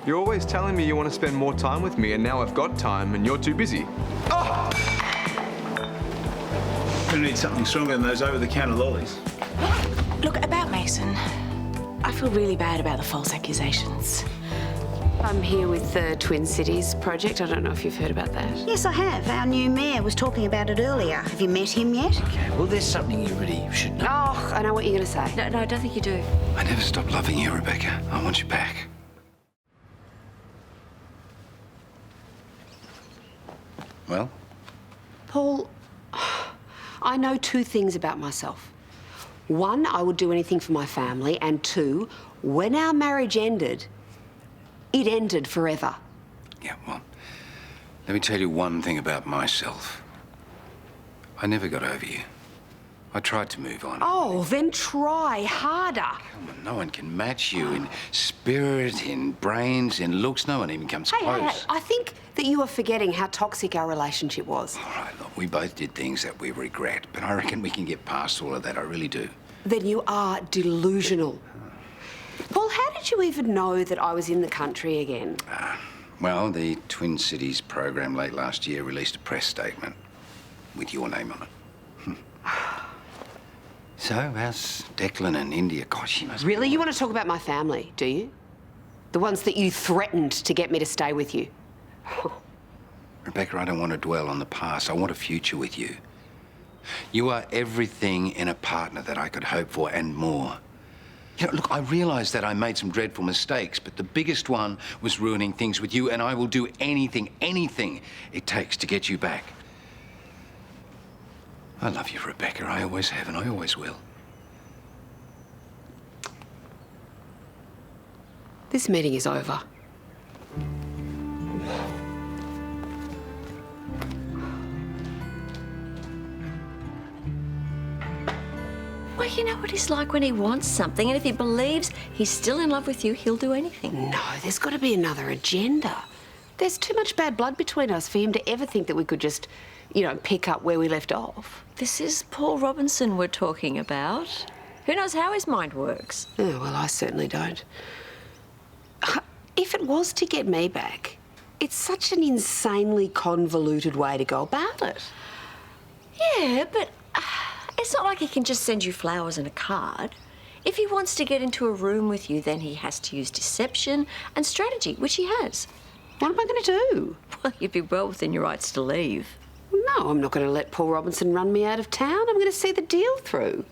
You're always telling me you want to spend more time with me, and now I've got time and you're too busy. Oh! We need something stronger than those over-the-counter lollies. Look, about Mason, I feel really bad about the false accusations. I'm here with the Twin Cities project. I don't know if you've heard about that. Yes, I have. Our new mayor was talking about it earlier. Have you met him yet? Okay, well, there's something you really should know. Oh, I know what you're going to say. No, I don't think you do. I never stopped loving you, Rebecca. I want you back. Well? Paul, I know two things about myself. One, I would do anything for my family. And two, when our marriage ended, it ended forever. Yeah, well, let me tell you one thing about myself. I never got over you. I tried to move on. Oh, then try harder. Come on, no one can match you in spirit, in brains, in looks. No one even comes close. Hey, I think that you are forgetting how toxic our relationship was. All right, look, we both did things that we regret, but I reckon we can get past all of that. I really do. Then you are delusional. Paul, how did you even know that I was in the country again? Well, the Twin Cities program late last year released a press statement with your name on it. So, how's Declan and India? Gosh, she must... Really? You want to talk about my family, do you? The ones that you threatened to get me to stay with you. Rebecca, I don't want to dwell on the past. I want a future with you. You are everything in a partner that I could hope for and more. You know, look, I realise that I made some dreadful mistakes, but the biggest one was ruining things with you, and I will do anything it takes to get you back. I love you, Rebecca. I always have, and I always will. This meeting is over. Well, you know what he's like when he wants something, and if he believes he's still in love with you, he'll do anything. No, there's got to be another agenda. There's too much bad blood between us for him to ever think that we could just, you know, pick up where we left off. This is Paul Robinson we're talking about. Who knows how his mind works? Oh, well, I certainly don't. If it was to get me back, it's such an insanely convoluted way to go about it. Yeah, but it's not like he can just send you flowers and a card. If he wants to get into a room with you, then he has to use deception and strategy, which he has. What am I going to do? Well, you'd be well within your rights to leave. No, I'm not going to let Paul Robinson run me out of town. I'm going to see the deal through.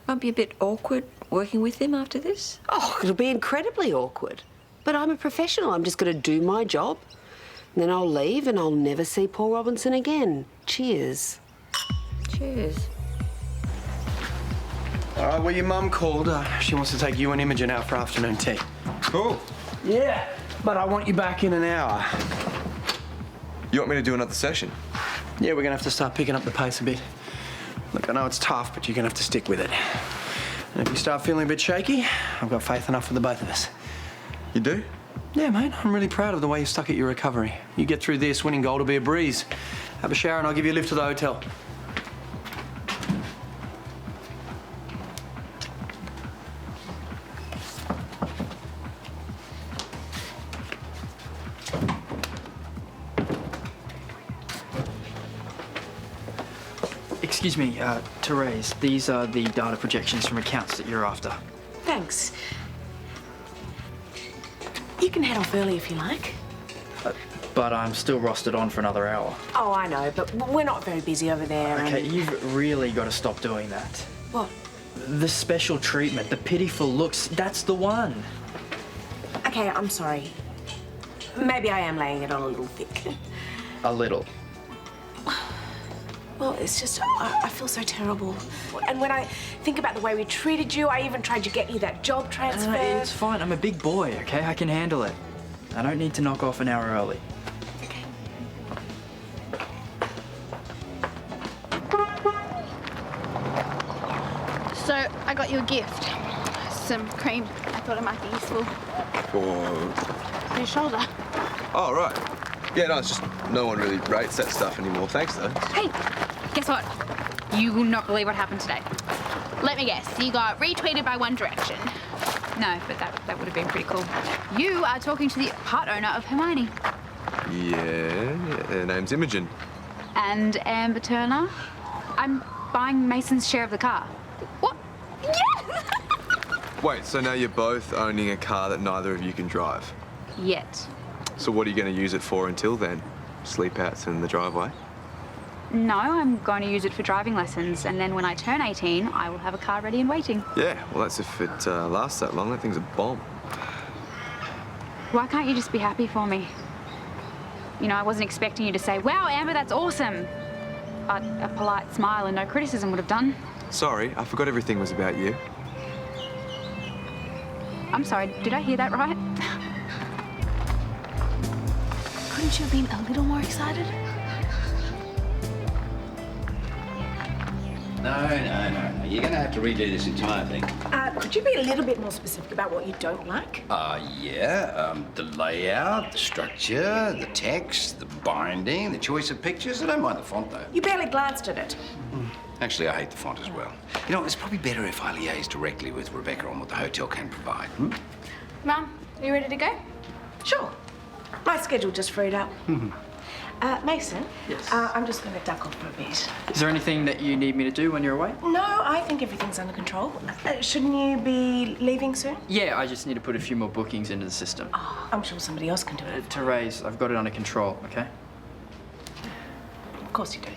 Won't be a bit awkward working with him after this? Oh, it'll be incredibly awkward. But I'm a professional. I'm just going to do my job. And then I'll leave and I'll never see Paul Robinson again. Cheers. Cheers. All right, well, your mum called. She wants to take you and Imogen out for afternoon tea. Cool. Yeah, but I want you back in an hour. You want me to do another session? Yeah, we're gonna have to start picking up the pace a bit. Look, I know it's tough, but you're gonna have to stick with it. And if you start feeling a bit shaky, I've got faith enough for the both of us. You do? Yeah, mate, I'm really proud of the way you stuck at your recovery. You get through this, winning gold will be a breeze. Have a shower and I'll give you a lift to the hotel. Excuse me, Therese, these are the data projections from accounts that you're after. Thanks. You can head off early if you like. But I'm still rostered on for another hour. Oh, I know, but we're not very busy over there. Okay, and... you've really got to stop doing that. What? The special treatment, the pitiful looks, that's the one. Okay, I'm sorry. Maybe I am laying it on a little thick. A little. Well, it's just, I feel so terrible. And when I think about the way we treated you, I even tried to get you that job transfer. It's fine, I'm a big boy, okay? I can handle it. I don't need to knock off an hour early. Okay. So, I got you a gift. Some cream. I thought it might be useful. For Your shoulder. Oh, right. Yeah, no, it's just no one really rates that stuff anymore. Thanks, though. Hey, guess what? You will not believe what happened today. Let me guess. You got retweeted by One Direction. No, but that would have been pretty cool. You are talking to the part owner of Hermione. Yeah, her name's Imogen. And Amber Turner. I'm buying Mason's share of the car. What? Yeah! Wait, so now you're both owning a car that neither of you can drive? Yet. So what are you going to use it for until then? Sleep outs in the driveway? No, I'm going to use it for driving lessons, and then when I turn 18, I will have a car ready and waiting. Yeah, well, that's if it lasts that long. That thing's a bomb. Why can't you just be happy for me? You know, I wasn't expecting you to say, wow, Amber, that's awesome. But a polite smile and no criticism would have done. Sorry, I forgot everything was about you. I'm sorry, did I hear that right? Couldn't you have been a little more excited? No. You're going to have to redo this entire thing. Could you be a little bit more specific about what you don't like? The layout, the structure, the text, the binding, the choice of pictures. I don't mind the font, though. You barely glanced at it. Actually, I hate the font as well. You know, it's probably better if I liaise directly with Rebecca on what the hotel can provide. Mum, are you ready to go? Sure. My schedule just freed up. Mason? Yes? I'm just going to duck off for a bit. Is there anything that you need me to do when you're away? No, I think everything's under control. Shouldn't you be leaving soon? Yeah, I just need to put a few more bookings into the system. Oh, I'm sure somebody else can do it. Therese, I've got it under control, okay? Of course you do.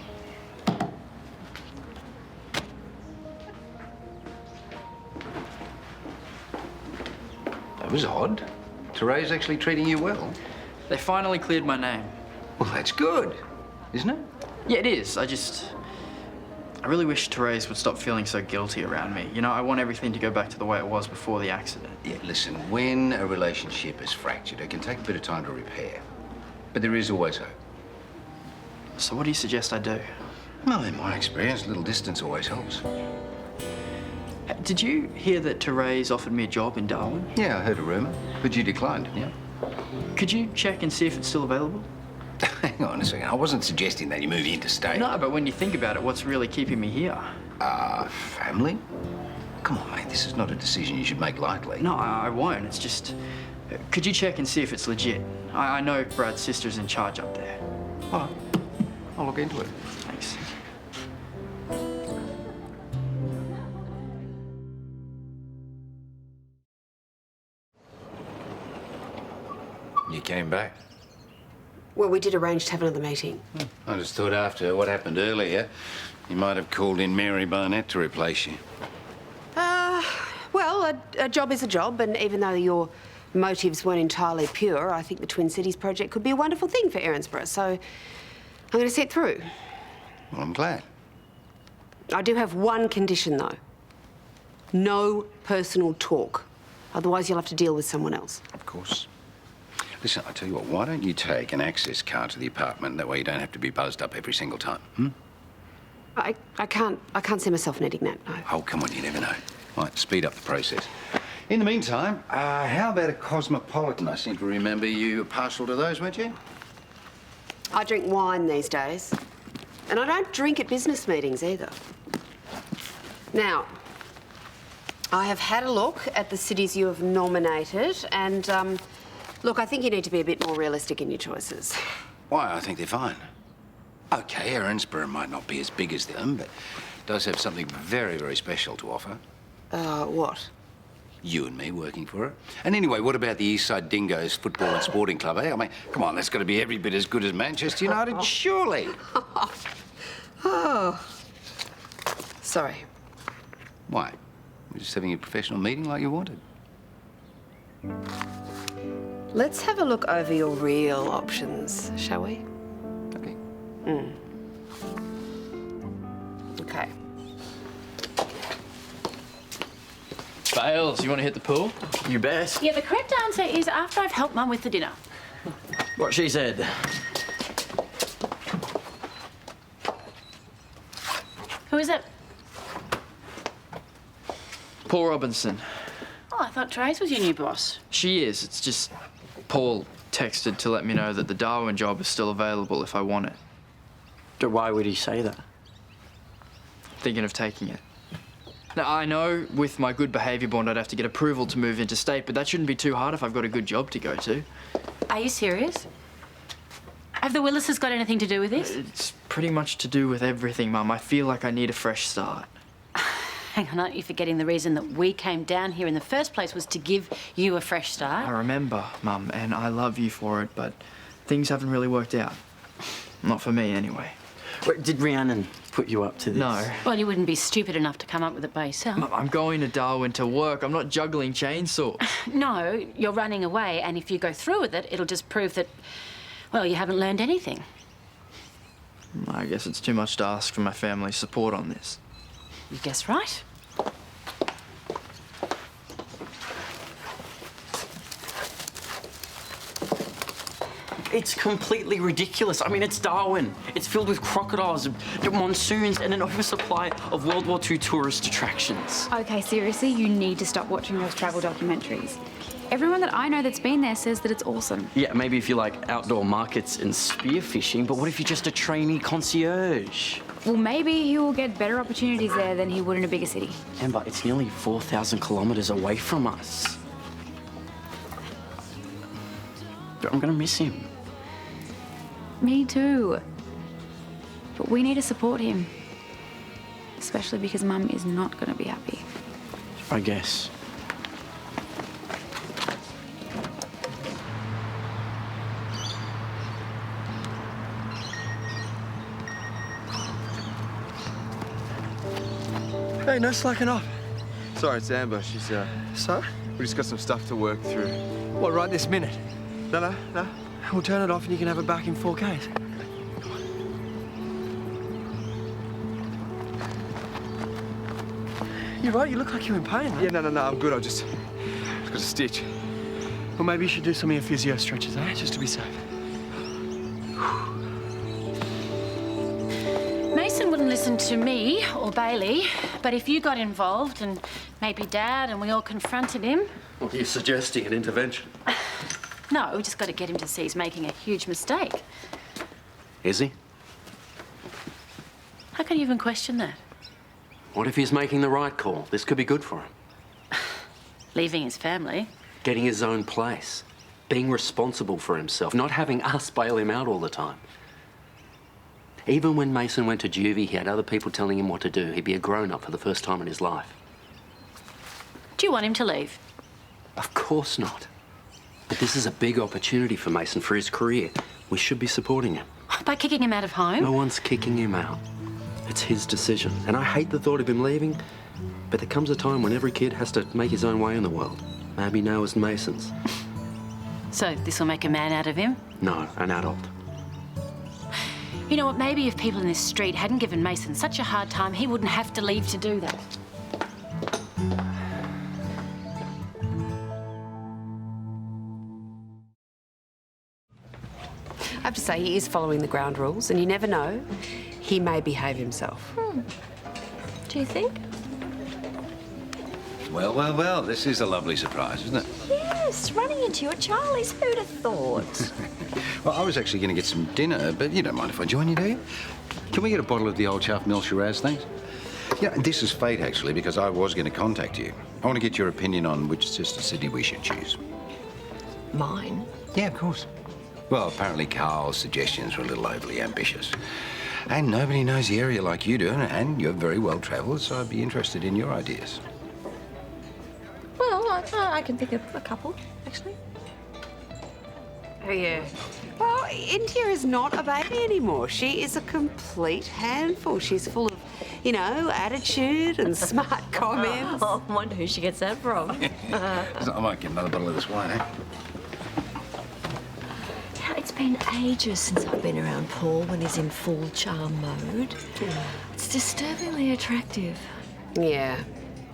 That was odd. Therese actually treating you well. They finally cleared my name. Well, that's good, isn't it? Yeah, it is. I really wish Therese would stop feeling so guilty around me. You know, I want everything to go back to the way it was before the accident. Yeah, listen, when a relationship is fractured, it can take a bit of time to repair. But there is always hope. So what do you suggest I do? Well, in my experience, a little distance always helps. Did you hear that Therese offered me a job in Darwin? Yeah, I heard a rumour, but you declined, didn't you? Could you check and see if it's still available? Hang on a second. I wasn't suggesting that you move interstate. No, but when you think about it, what's really keeping me here? Family? Come on, mate. This is not a decision you should make lightly. No, I won't. It's just... Could you check and see if it's legit? I know Brad's sister's in charge up there. All right. I'll look into it. Thanks. You came back? Well, we did arrange to have another meeting. I just thought after what happened earlier, you might have called in Mary Barnett to replace you. Well, a job is a job, and even though your motives weren't entirely pure, I think the Twin Cities project could be a wonderful thing for Erinsborough, so I'm going to see it through. Well, I'm glad. I do have one condition, though. No personal talk. Otherwise, you'll have to deal with someone else. Of course. Listen, I tell you what, why don't you take an access card to the apartment? That way you don't have to be buzzed up every single time, I can't see myself needing that, no. Oh, come on, you never know. Might speed up the process. In the meantime, how about a Cosmopolitan? I seem to remember you were partial to those, weren't you? I drink wine these days. And I don't drink at business meetings either. Now, I have had a look at the cities you have nominated, and, look, I think you need to be a bit more realistic in your choices. Why? I think they're fine. OK, Erinsborough might not be as big as them, but does have something very, very special to offer. What? You and me working for it. And anyway, what about the Eastside Dingoes Football and Sporting Club, eh? I mean, come on, that's got to be every bit as good as Manchester United, surely. Oh. Sorry. Why? We're just having a professional meeting like you wanted. Let's have a look over your real options, shall we? OK. OK. Bales, you want to hit the pool? You bet. Yeah, the correct answer is after I've helped Mum with the dinner. What she said. Who is it? Paul Robinson. Oh, I thought Therese was your new boss. She is. It's just Paul texted to let me know that the Darwin job is still available if I want it. So why would he say that? Thinking of taking it. Now, I know with my good behaviour bond I'd have to get approval to move interstate, but that shouldn't be too hard if I've got a good job to go to. Are you serious? Have the Willises got anything to do with this? It's pretty much to do with everything, Mum. I feel like I need a fresh start. Hang on, aren't you forgetting the reason that we came down here in the first place was to give you a fresh start? I remember, Mum, and I love you for it, but things haven't really worked out. Not for me, anyway. Wait, did Rhiannon put you up to this? No. Well, you wouldn't be stupid enough to come up with it by yourself. Mum, I'm going to Darwin to work. I'm not juggling chainsaws. No, you're running away, and if you go through with it, it'll just prove that, well, you haven't learned anything. I guess it's too much to ask for my family's support on this. You guess right. It's completely ridiculous. I mean, it's Darwin. It's filled with crocodiles, monsoons, and an oversupply of World War II tourist attractions. Okay, seriously, you need to stop watching those travel documentaries. Everyone that I know that's been there says that it's awesome. Yeah, maybe if you like outdoor markets and spearfishing, but what if you're just a trainee concierge? Well, maybe he will get better opportunities there than he would in a bigger city. Amber, it's nearly 4,000 kilometres away from us. I'm gonna miss him. Me too. But we need to support him. Especially because Mum is not going to be happy. I guess. Hey, no slacking off. Sorry, it's Amber. She's, So? we just got some stuff to work through. What, right this minute? No. We'll turn it off and you can have it back in 4K. You're right, you look like you're in pain, man. Yeah, no, I'm good. I just got a stitch. Well, maybe you should do some of your physio stretches, eh? Just to be safe. Mason wouldn't listen to me or Bailey, but if you got involved and maybe Dad and we all confronted him... What are you suggesting, an intervention? No, we just got to get him to see he's making a huge mistake. Is he? How can you even question that? What if he's making the right call? This could be good for him. Leaving his family. Getting his own place. Being responsible for himself. Not having us bail him out all the time. Even when Mason went to juvie, he had other people telling him what to do. He'd be a grown-up for the first time in his life. Do you want him to leave? Of course not. But this is a big opportunity for Mason, for his career. We should be supporting him. By kicking him out of home? No one's kicking him out. It's his decision. And I hate the thought of him leaving, but there comes a time when every kid has to make his own way in the world. Maybe now as Mason's. So this will make a man out of him? No, an adult. You know what, maybe if people in this street hadn't given Mason such a hard time, he wouldn't have to leave to do that. I have to say, he is following the ground rules, and you never know. He may behave himself. Do you think? Well, this is a lovely surprise, isn't it? Yes, running into you at Charlie's. Who'd have thought? Well, I was actually going to get some dinner, but you don't mind if I join you, do you? Can we get a bottle of the old Chaff Mill Shiraz, thanks? Yeah, this is fate, actually, because I was going to contact you. I want to get your opinion on which sister city we should choose. Mine? Yeah, of course. Well, apparently Carl's suggestions were a little overly ambitious. And nobody knows the area like you do, and you're very well travelled, so I'd be interested in your ideas. Well, I can think of a couple, actually. Oh, yeah. Well, India is not a baby anymore. She is a complete handful. She's full of, you know, attitude and smart comments. Oh, I wonder who she gets that from. I might get another bottle of this wine, eh? It's been ages since I've been around Paul when he's in full charm mode. It's disturbingly attractive. Yeah.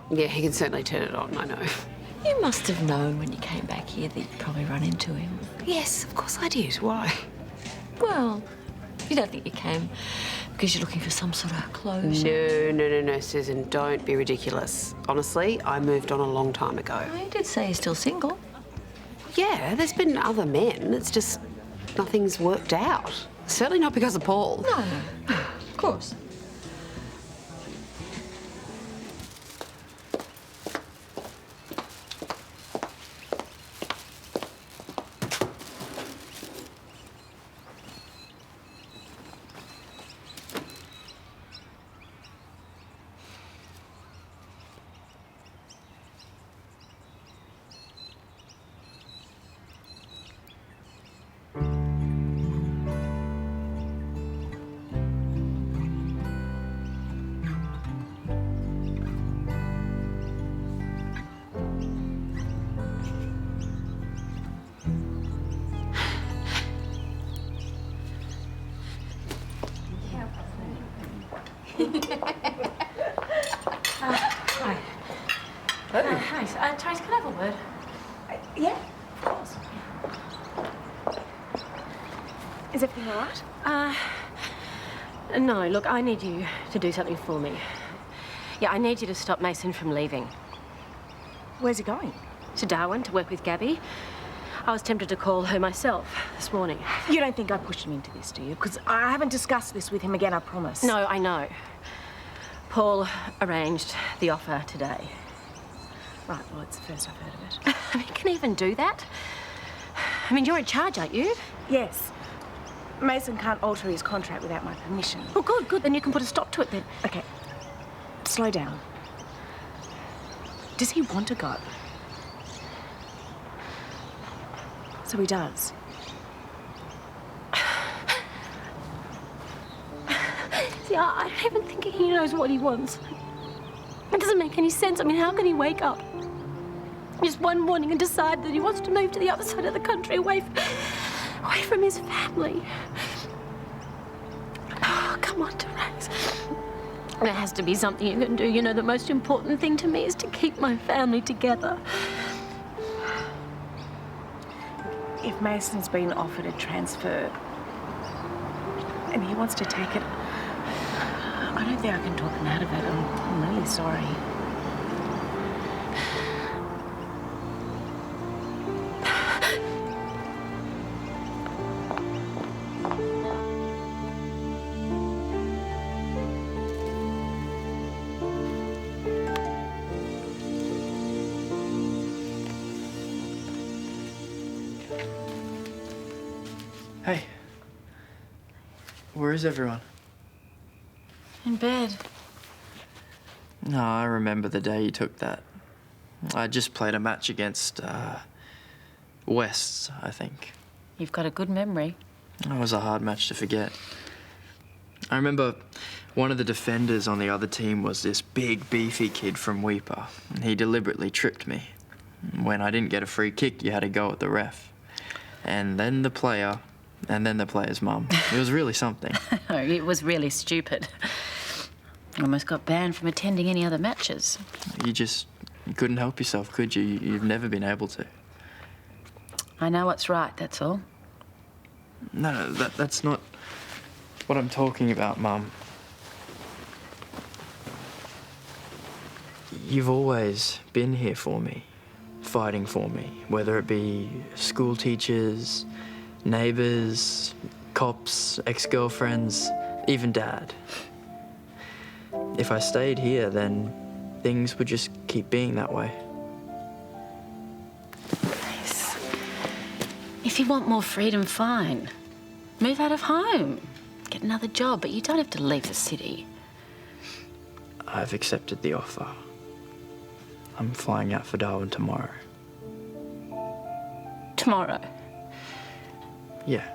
Yeah, he can certainly turn it on, I know. You must have known when you came back here that you'd probably run into him. Yes, of course I did. Why? Well, you don't think you came because you're looking for some sort of closure? No, Susan, don't be ridiculous. Honestly, I moved on a long time ago. Oh, you did say you're still single. Yeah, there's been other men. It's just nothing's worked out. Certainly not because of Paul. No, of course. Hi. Hi. Trace, can I have a word? Yeah, of course. Is everything all right? No, look, I need you to do something for me. Yeah, I need you to stop Mason from leaving. Where's he going? To Darwin to work with Gabby. I was tempted to call her myself this morning. You don't think I pushed him into this, do you? Because I haven't discussed this with him again, I promise. No, I know. Paul arranged the offer today. Right, well, it's the first I've heard of it. I mean, can he even do that? I mean, you're in charge, aren't you? Yes. Mason can't alter his contract without my permission. Oh, good, good. Then you can put a stop to it then. Okay. Slow down. Does he want to go? So he does. See, I don't even think he knows what he wants. It doesn't make any sense. I mean, how can he wake up just one morning and decide that he wants to move to the other side of the country, away from his family? Oh, come on, Therese. There has to be something you can do. You know, the most important thing to me is to keep my family together. If Mason's been offered a transfer and he wants to take it, I don't think I can talk him out of it. I'm really sorry. Hey. Where is everyone? In bed. No, I remember the day you took that. I just played a match against, Wests, I think. You've got a good memory. It was a hard match to forget. I remember one of the defenders on the other team was this big, beefy kid from Weeper. And he deliberately tripped me. When I didn't get a free kick, you had to go at the ref. And then the player, and then the player's mum. It was really something. No, it was really stupid. Almost got banned from attending any other matches. You couldn't help yourself, could you? You've never been able to. I know what's right, that's all. No, that's not what I'm talking about, Mum. You've always been here for me, fighting for me, whether it be school teachers, neighbours, cops, ex-girlfriends, even Dad. If I stayed here, then things would just keep being that way. Nice. If you want more freedom, fine. Move out of home. Get another job, but you don't have to leave the city. I've accepted the offer. I'm flying out for Darwin tomorrow. Tomorrow? Yeah.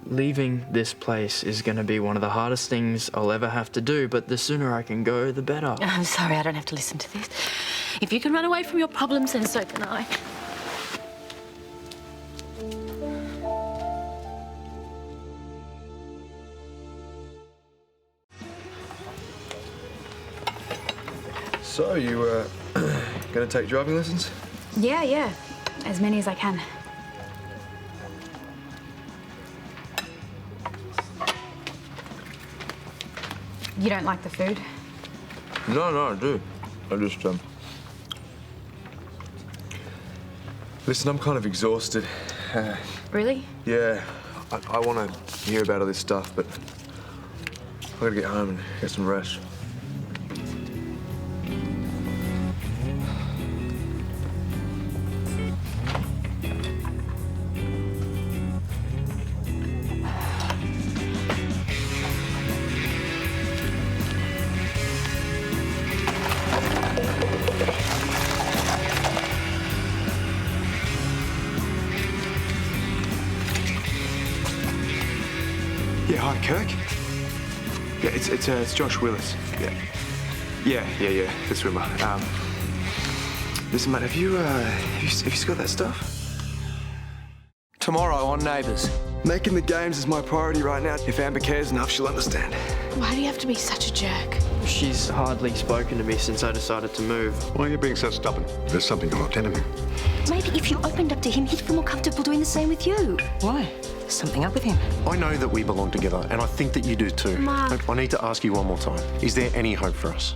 Leaving this place is going to be one of the hardest things I'll ever have to do, but the sooner I can go, the better. I'm sorry, I don't have to listen to this. If you can run away from your problems, then so can I. So, you, gonna take driving lessons? Yeah. As many as I can. You don't like the food? No, I do. I just, Listen, I'm kind of exhausted. Really? Yeah, I want to hear about all this stuff, but I gotta get home and get some rest. Yeah, hi, Kirk. Yeah, it's Josh Willis. Yeah, the swimmer. Listen, mate, have you still got that stuff? Tomorrow on Neighbours. Making the games is my priority right now. If Amber cares enough, she'll understand. Why do you have to be such a jerk? She's hardly spoken to me since I decided to move. Why are you being so stubborn? There's something you're not telling me. Maybe if you opened up to him, he'd feel more comfortable doing the same with you. Why? There's something up with him. I know that we belong together, and I think that you do too. Mark. Look, I need to ask you one more time. Is there any hope for us?